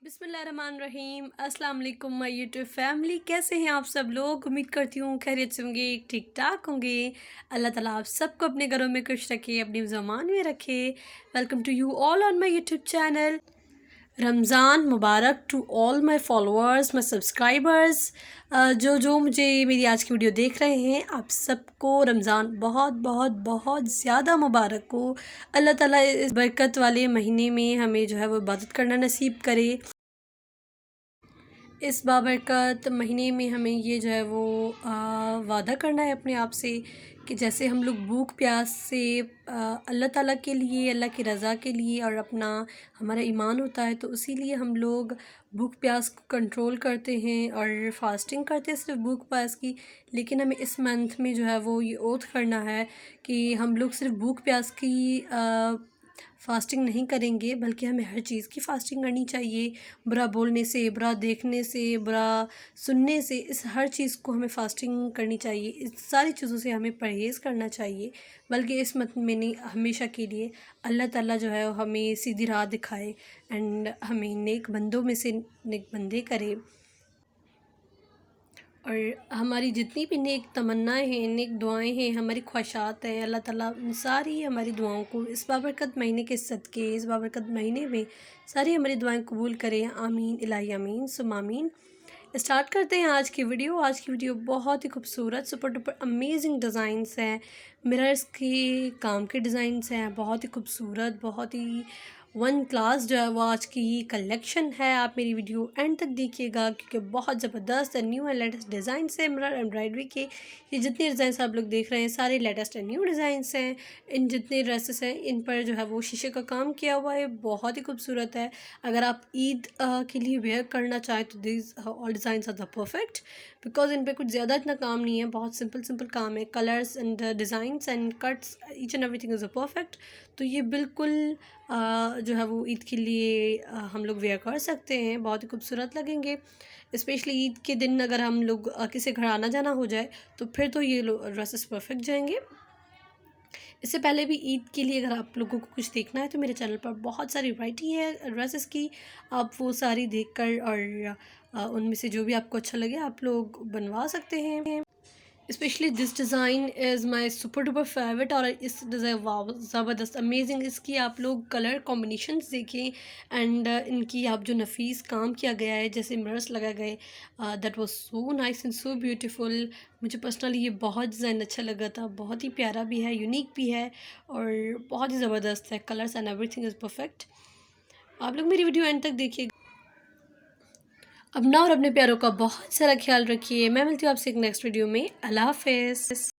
बिस्मिल्लाहिर्रहमानिर्रहीम। अस्सलाम वालेकुम माय यूट्यूब फैमिली, कैसे हैं आप सब लोग। उम्मीद करती हूँ खैरियत से होंगे, ठीक ठाक होंगे। अल्लाह ताला आप सबको अपने घरों में खुश रखे, अपनी ज़मान में रखे। Welcome to you all on my YouTube channel. Ramzan मुबारक to all my followers, my subscribers. जो जो मुझे मेरी आज की वीडियो देख रहे हैं, आप सबको रमज़ान बहुत बहुत बहुत ज़्यादा मुबारक हो। अल्लाह ताला इस बरकत वाले महीने में हमें जो है वो इबादत करना नसीब करे। इस बाबरकत महीने में हमें ये जो है वो वादा करना है अपने आप से कि जैसे हम लोग भूख प्यास से अल्लाह ताला के लिए, अल्लाह की रज़ा के लिए और अपना हमारा ईमान होता है, तो उसी लिए हम लोग भूख प्यास को कंट्रोल करते हैं और फास्टिंग करते हैं, सिर्फ भूख प्यास की। लेकिन हमें इस मंथ में जो है वो ये ओथ करना है कि हम लोग सिर्फ भूख प्यास की फ़ास्टिंग नहीं करेंगे, बल्कि हमें हर चीज़ की फ़ास्टिंग करनी चाहिए। बुरा बोलने से, बुरा देखने से, बुरा सुनने से, इस हर चीज़ को हमें फ़ास्टिंग करनी चाहिए। इस सारी चीज़ों से हमें परहेज़ करना चाहिए, बल्कि इस मत में नहीं, हमेशा के लिए अल्लाह ताला जो है वो हमें सीधी राह दिखाए एंड हमें नेक बंदों में से नेक बंदे करे। और हमारी जितनी भी नेक तमन्नाएँ हैं, नेक दुआएँ हैं, हमारी ख्वाहिशात हैं, अल्लाह ताला उन सारी हमारी दुआओं को इस बाबरकत महीने के सदक़े, इस बाबरकत महीने में सारी हमारी दुआएँ कबूल करें। आमीन इलाही आमीन सुम्मा आमीन। स्टार्ट करते हैं आज की वीडियो। आज की वीडियो बहुत ही खूबसूरत, सुपर डुपर अमेजिंग डिज़ाइंस हैं। मिरर्स के काम के डिज़ाइंस हैं, बहुत ही खूबसूरत, बहुत ही वन क्लास जो है वो आज की कलेक्शन है। आप मेरी वीडियो एंड तक देखिएगा, क्योंकि बहुत ज़बरदस्त and new and latest designs हैं। मिरर एम्ब्रॉयडरी के ये जितने डिज़ाइंस आप लोग देख रहे हैं, सारे लेटेस्ट एंड न्यू डिज़ाइंस हैं। इन जितने ड्रेसेस हैं, इन पर जो है वो शीशे का काम किया हुआ है, बहुत ही खूबसूरत है। अगर आप ईद के लिए वेयर करना चाहें तो this all designs are the perfect, because इन पे कुछ ज़्यादा इतना काम नहीं है, बहुत सिंपल सिंपल काम है। Colours and designs and cuts, each and everything is a perfect. तो ये बिल्कुल जो है वो ईद के लिए हम लोग वेयर कर सकते हैं, बहुत ही खूबसूरत लगेंगे। स्पेशली ईद के दिन अगर हम लोग किसी घर आना जाना हो जाए, तो फिर तो ये ड्रेसेस परफेक्ट जाएंगे। इससे पहले भी ईद के लिए अगर आप लोगों को कुछ देखना है, तो मेरे चैनल पर बहुत सारी वैरायटी है ड्रेसेस की। आप वो सारी देखकर और उनमें से जो भी आपको अच्छा लगे आप लोग बनवा सकते हैं। Specially this design is my super duper favourite. और इस डिज़ाइन वाह ज़बरदस्त अमेजिंग, इसकी आप लोग कलर कॉम्बिनेशंस देखें एंड इनकी आप जो नफीस काम किया गया है, जैसे मिरर्स लगाए गए, that was so nice and so beautiful. मुझे पर्सनली ये बहुत डिज़ाइन अच्छा लगा था, बहुत ही प्यारा भी है, यूनिक भी है और बहुत ही ज़बरदस्त है। Colours and everything is perfect. आप लोग मेरी वीडियो एंड तक देखिए। अपना और अपने प्यारों का बहुत सारा ख्याल रखिए। मैं मिलती हूँ आपसे एक नेक्स्ट वीडियो में। अल्लाह हाफ़िज़।